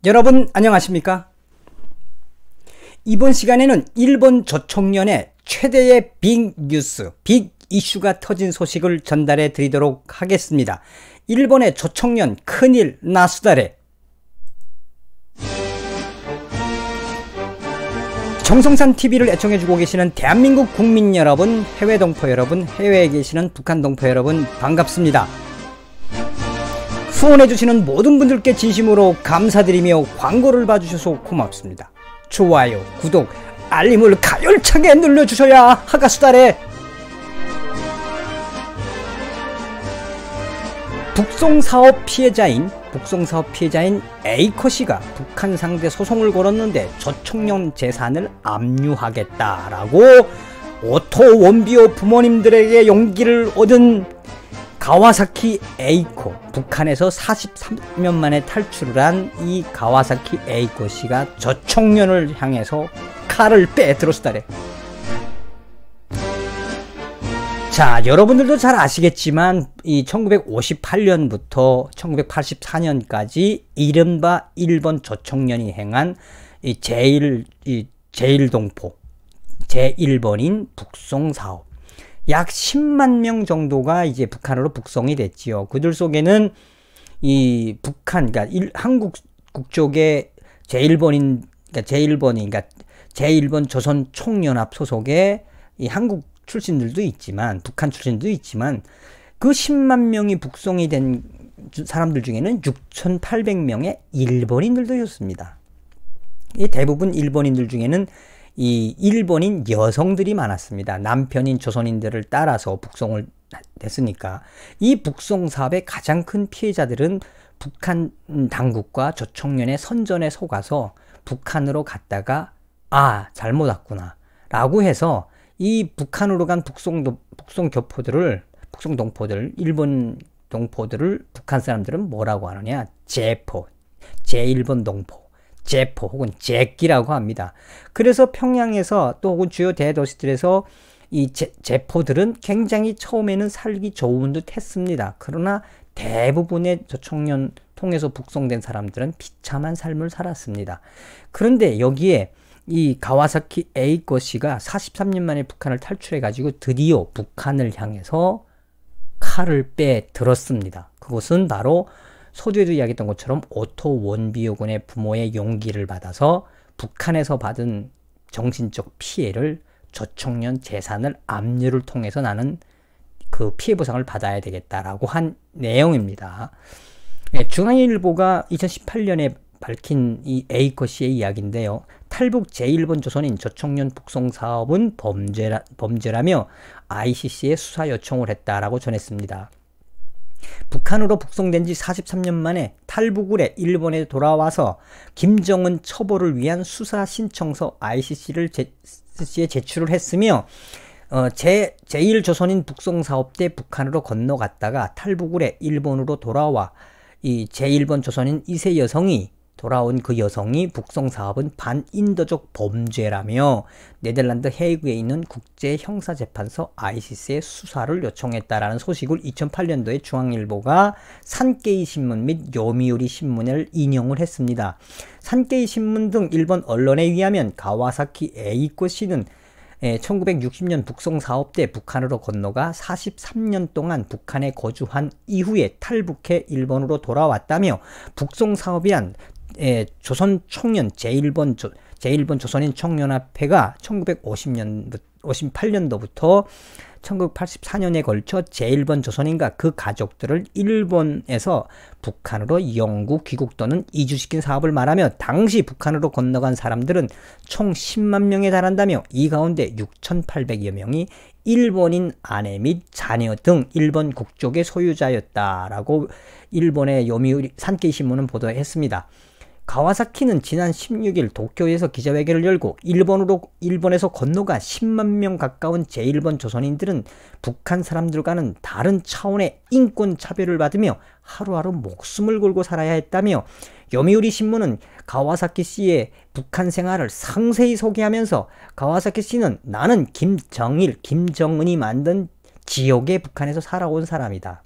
여러분 안녕하십니까? 이번 시간에는 일본 저총련의 최대의 빅 뉴스, 빅 이슈가 터진 소식을 전달해 드리도록 하겠습니다. 일본의 저총련 큰일 나수다래. 정성산 TV를 애청해주고 계시는 대한민국 국민 여러분, 해외 동포 여러분, 해외에 계시는 북한 동포 여러분 반갑습니다. 후원해주시는 모든 분들께 진심으로 감사드리며 광고를 봐주셔서 고맙습니다. 좋아요, 구독, 알림을 가열차게 눌러주셔야 하가수다래. 북송사업 피해자인 A컷씨가 북한 상대 소송을 걸었는데 저총련 재산을 압류하겠다라고 오토 원비오 부모님들에게 용기를 얻은 가와사키 A컷, 북한에서 43년 만에 탈출을 한 이 가와사키 A컷씨가 저총련을 향해서 칼을 빼들었다래. 자, 여러분들도 잘 아시겠지만 이 1958년부터 1984년까지 이른바 일본 저총련이 행한 이 제1동포, 제1번인 북송사업, 약 10만 명 정도가 이제 북한으로 북송이 됐지요. 그들 속에는 이 북한, 그러니까 한국 국적의 제1번인, 그러니까 제1번 조선 총연합 소속의 이 한국 출신들도 있지만, 북한 출신도 있지만, 그 10만 명이 북송이 된 사람들 중에는 6,800명의 일본인들도 있었습니다. 이 대부분 일본인들 중에는 이 일본인 여성들이 많았습니다. 남편인 조선인들을 따라서 북송을 됐으니까. 이 북송 사업의 가장 큰 피해자들은 북한 당국과 저총련의 선전에 속아서 북한으로 갔다가 잘못 왔구나 라고 해서 이 북한으로 간 북송 동포들, 일본 동포들을 북한 사람들은 뭐라고 하느냐? 제1번 동포, 제포 혹은 제끼라고 합니다. 그래서 평양에서 또 혹은 주요 대도시들에서 이 제포들은 굉장히 처음에는 살기 좋은 듯 했습니다. 그러나 대부분의 저총련 통해서 북송된 사람들은 비참한 삶을 살았습니다. 그런데 여기에 이 가와사키 A컷씨가 43년 만에 북한을 탈출해 가지고 드디어 북한을 향해서 칼을 빼들었습니다. 그것은 바로 서두에도 이야기했던 것처럼 오토 원비오군의 부모의 용기를 받아서 북한에서 받은 정신적 피해를 저총련 재산을 압류를 통해서 나는 그 피해 보상을 받아야 되겠다라고 한 내용입니다. 중앙일보가 2018년에 밝힌 이 A컷씨의 이야기인데요. 탈북 제1번 조선인 저총련 북송 사업은 범죄라며 ICC에 수사 요청을 했다라고 전했습니다. 북한으로 북송된 지 43년 만에 탈북을 해 일본에 돌아와서 김정은 처벌을 위한 수사 신청서 ICC에 제출을 했으며 제1조선인 북송사업 때 북한으로 건너갔다가 탈북을 해 일본으로 돌아와 이 제1번 조선인 이세 여성이 돌아온 그 여성이 북송사업은 반인도적 범죄라며 네덜란드 헤이그에 있는 국제형사재판소 ICC에 수사를 요청했다라는 소식을 2008년도에 중앙일보가 산케이 신문 및 요미우리 신문을 인용을 했습니다. 산케이 신문 등 일본 언론에 의하면 가와사키 A컷씨는 1960년 북송사업 때 북한으로 건너가 43년 동안 북한에 거주한 이후에 탈북해 일본으로 돌아왔다며 북송사업이란 조선 총련 제1번 조선인 총연합회가 1958년도부터 1984년에 걸쳐 제1번 조선인과 그 가족들을 일본에서 북한으로 영구 귀국 또는 이주시킨 사업을 말하며 당시 북한으로 건너간 사람들은 총 10만 명에 달한다며 이 가운데 6,800여 명이 일본인 아내 및 자녀 등 일본 국적의 소유자였다라고 일본의 요미우리 산케이 신문은 보도했습니다. 가와사키는 지난 16일 도쿄에서 기자회견을 열고 일본에서 건너가 10만 명 가까운 제1번 조선인들은 북한 사람들과는 다른 차원의 인권 차별을 받으며 하루하루 목숨을 걸고 살아야 했다며 요미우리 신문은 가와사키 씨의 북한 생활을 상세히 소개하면서 가와사키 씨는 나는 김정은이 만든 지옥의 북한에서 살아온 사람이다.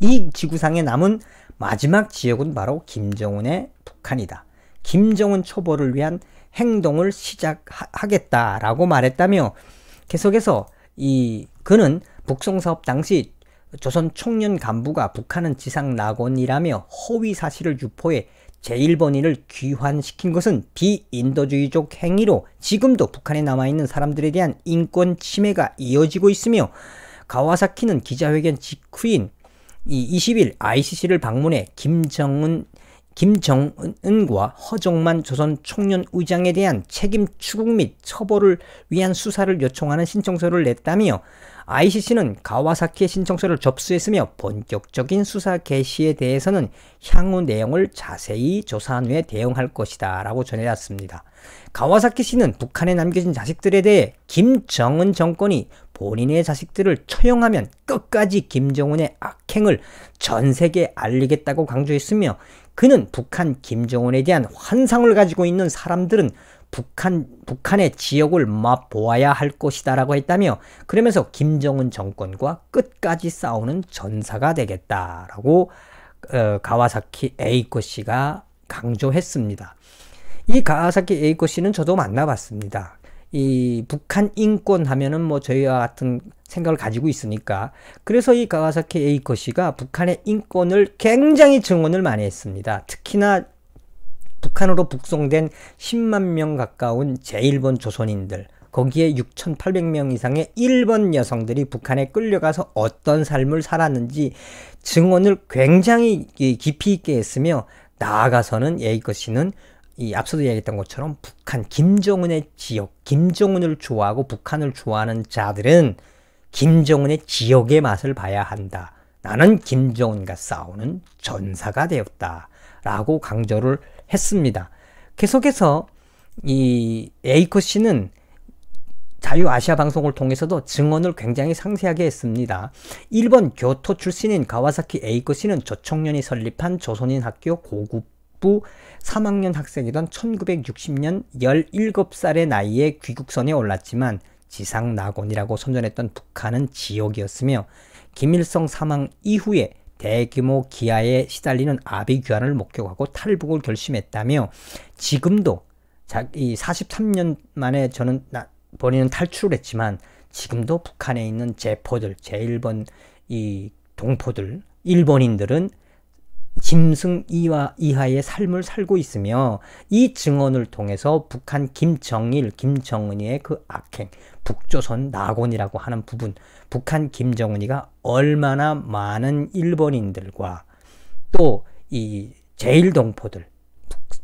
이 지구상에 남은 마지막 지역은 바로 김정은의 북한이다. 김정은 초보를 위한 행동을 시작하겠다라고 말했다며 계속해서 그는 북송사업 당시 조선 총련 간부가 북한은 지상 낙원이라며 허위 사실을 유포해 제1번인을 귀환시킨 것은 비인도주의적 행위로 지금도 북한에 남아있는 사람들에 대한 인권 침해가 이어지고 있으며 가와사키는 기자회견 직후인 20일 ICC를 방문해 김정은과 허정만 조선 총련 의장에 대한 책임 추궁 및 처벌을 위한 수사를 요청하는 신청서를 냈다며 ICC는 가와사키의 신청서를 접수했으며 본격적인 수사 개시에 대해서는 향후 내용을 자세히 조사한 후에 대응할 것이다 라고 전해졌습니다. 가와사키 씨는 북한에 남겨진 자식들에 대해 김정은 정권이 본인의 자식들을 처형하면 끝까지 김정은의 악행을 전 세계에 알리겠다고 강조했으며 그는 북한 김정은에 대한 환상을 가지고 있는 사람들은 북한의 지역을 맛보아야 할 것이다 라고 했다며 그러면서 김정은 정권과 끝까지 싸우는 전사가 되겠다라고 가와사키 에이코 씨가 강조했습니다. 이 가와사키 에이코 씨는 저도 만나봤습니다. 이 북한 인권 하면은 뭐 저희와 같은 생각을 가지고 있으니까 그래서 이 가와사키 에이코 씨가 북한의 인권을 굉장히 증언을 많이 했습니다. 특히나 북한으로 북송된 10만 명 가까운 제1번 조선인들 거기에 6,800명 이상의 일본 여성들이 북한에 끌려가서 어떤 삶을 살았는지 증언을 굉장히 깊이 있게 했으며 나아가서는 에이코 씨는 앞서도 이야기했던 것처럼 북한 김정은의 지역, 김정은을 좋아하고 북한을 좋아하는 자들은 김정은의 지역의 맛을 봐야 한다. 나는 김정은과 싸우는 전사가 되었다. 라고 강조를 했습니다. 계속해서 이 에이코 씨는 자유아시아 방송을 통해서도 증언을 굉장히 상세하게 했습니다. 일본 교토 출신인 가와사키 에이코 씨는 조총련이 설립한 조선인 학교 고급부 3학년 학생이던 1960년 17살의 나이에 귀국선에 올랐지만 지상 낙원이라고 선전했던 북한은 지옥이었으며 김일성 사망 이후에 대규모 기아에 시달리는 아비 귀환을 목격하고 탈북을 결심했다며 지금도 이 43년 만에 저는 본인은 탈출을 했지만 지금도 북한에 있는 제포들, 제1번 이 동포들, 일본인들은 짐승 이하의 삶을 살고 있으며 이 증언을 통해서 북한 김정일, 김정은이의 그 악행, 북조선 낙원이라고 하는 부분, 북한 김정은이가 얼마나 많은 일본인들과 또 이 제1동포들,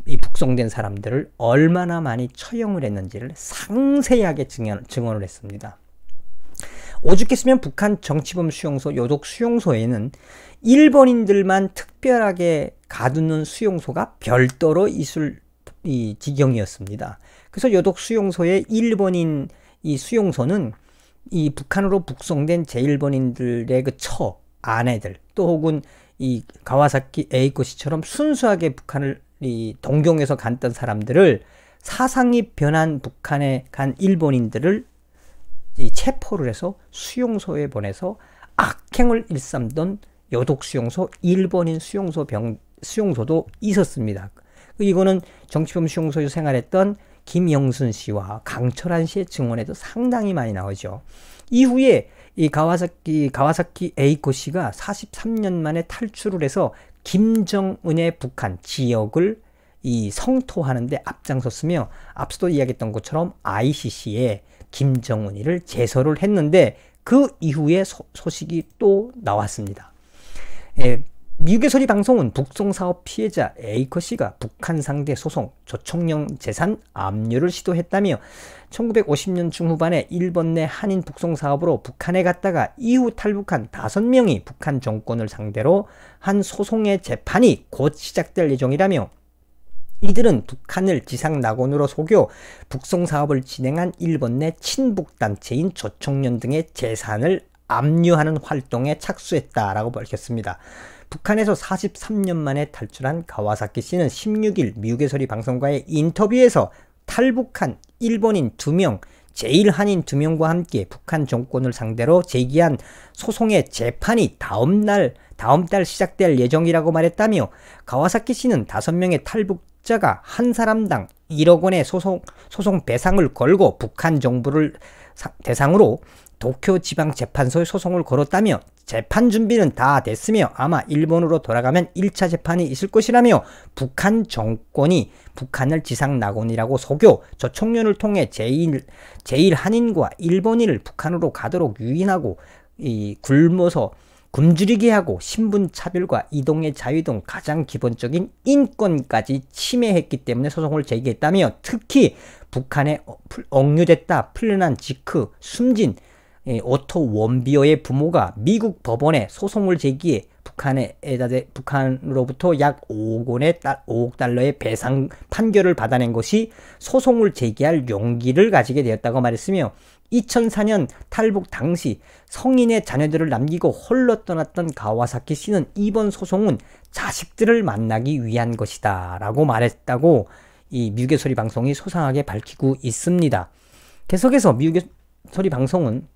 이 북송된 사람들을 얼마나 많이 처형을 했는지를 상세하게 증언을 했습니다. 오죽했으면 북한 정치범 수용소, 요독 수용소에는 일본인들만 특별하게 가두는 수용소가 별도로 있을 이 지경이었습니다. 그래서 요독 수용소의 일본인 이 수용소는 이 북한으로 북송된 제1번인들의 그 아내들 또 혹은 이 가와사키 에이코 씨처럼 순수하게 북한을 동경해서 갔던 사람들을 사상이 변한 북한에 간 일본인들을 체포를 해서 수용소에 보내서 악행을 일삼던 요독 수용소, 일본인 수용소도 있었습니다. 이거는 정치범 수용소에서 생활했던 김영순 씨와 강철한 씨의 증언에도 상당히 많이 나오죠. 이후에 이 가와사키 에이코 씨가 43년 만에 탈출을 해서 김정은의 북한 지역을 성토하는 데 앞장섰으며 앞서도 이야기했던 것처럼 ICC에 김정은이를 제소를 했는데 그 이후에 소식이 또 나왔습니다. 미국의 소리 방송은 북송사업 피해자 에이코 씨가 북한 상대 소송, 조총련 재산 압류를 시도했다며 1950년 중후반에 일본 내 한인 북송사업으로 북한에 갔다가 이후 탈북한 5명이 북한 정권을 상대로 한 소송의 재판이 곧 시작될 예정이라며 이들은 북한을 지상낙원으로 속여 북송사업을 진행한 일본 내 친북단체인 조총련 등의 재산을 압류하는 활동에 착수했다라고 밝혔습니다. 북한에서 43년 만에 탈출한 가와사키 씨는 16일 미국의 소리 방송과의 인터뷰에서 탈북한 일본인 2명, 제1한인 2명과 함께 북한 정권을 상대로 제기한 소송의 재판이 다음 달 시작될 예정이라고 말했다며 가와사키 씨는 5명의 탈북자가 한 사람당 1억 원의 소송 배상을 걸고 북한 정부를 대상으로 도쿄지방재판소에 소송을 걸었다며 재판 준비는 다 됐으며 아마 일본으로 돌아가면 1차 재판이 있을 것이라며 북한 정권이 북한을 지상낙원이라고 속여 저 청년을 통해 제1한인과 일본인을 북한으로 가도록 유인하고 굶어서 굶주리게 하고 신분차별과 이동의 자유 등 가장 기본적인 인권까지 침해했기 때문에 소송을 제기했다며 특히 북한에 억류됐다 풀려난 직후 숨진 오토 원비어의 부모가 미국 법원에 소송을 제기해 북한으로부터 약 5억 달러의 배상 판결을 받아낸 것이 소송을 제기할 용기를 가지게 되었다고 말했으며 2004년 탈북 당시 성인의 자녀들을 남기고 홀로 떠났던 가와사키 씨는 이번 소송은 자식들을 만나기 위한 것이다 라고 말했다고 이 미국의 소리 방송이 소상하게 밝히고 있습니다. 계속해서 미국의 소리 방송은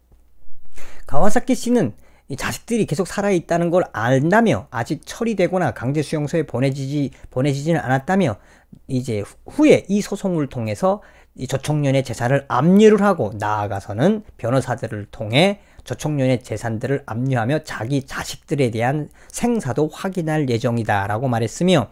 가와사키 씨는 이 자식들이 계속 살아있다는 걸 안다며 아직 처리되거나 강제 수용소에 보내지지는 않았다며 이제 후에 이 소송을 통해서 이 저청년의 재산을 압류를 하고 나아가서는 변호사들을 통해 저청년의 재산들을 압류하며 자기 자식들에 대한 생사도 확인할 예정이다 라고 말했으며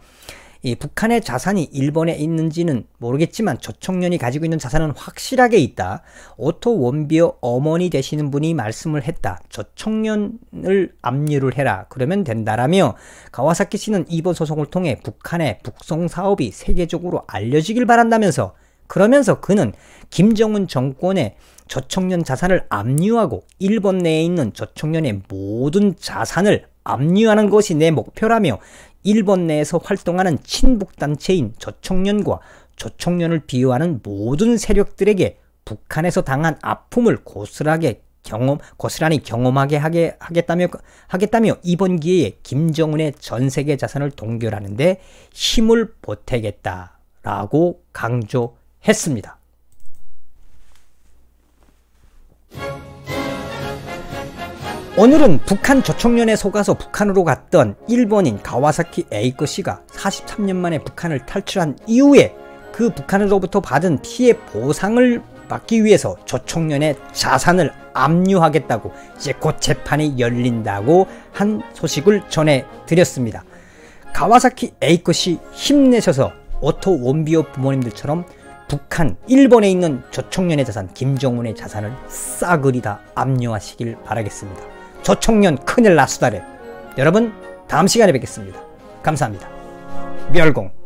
이 북한의 자산이 일본에 있는지는 모르겠지만 저청년이 가지고 있는 자산은 확실하게 있다. 오토 원비어 어머니 되시는 분이 말씀을 했다. 저청년을 압류를 해라. 그러면 된다라며 가와사키 씨는 이번 소송을 통해 북한의 북송 사업이 세계적으로 알려지길 바란다면서 그러면서 그는 김정은 정권의 저청년 자산을 압류하고 일본 내에 있는 저청년의 모든 자산을 압류하는 것이 내 목표라며 일본 내에서 활동하는 친북단체인 저청년과 저청년을 비유하는 모든 세력들에게 북한에서 당한 아픔을 고스란히 경험하게 하겠다며 이번 기회에 김정은의 전세계 자산을 동결하는 데 힘을 보태겠다라고 강조했습니다. 오늘은 북한 저청년에 속아서 북한으로 갔던 일본인 가와사키 에이코 씨가 43년 만에 북한을 탈출한 이후에 그 북한으로부터 받은 피해 보상을 받기 위해서 저청년의 자산을 압류하겠다고 이제 곧 재판이 열린다고 한 소식을 전해드렸습니다. 가와사키 에이코 씨 힘내셔서 오토 원비어 부모님들처럼 북한, 일본에 있는 저청년의 자산, 김정은의 자산을 싸그리 다 압류하시길 바라겠습니다. 저청년 큰일 났수다래. 여러분 다음 시간에 뵙겠습니다. 감사합니다. 멸공.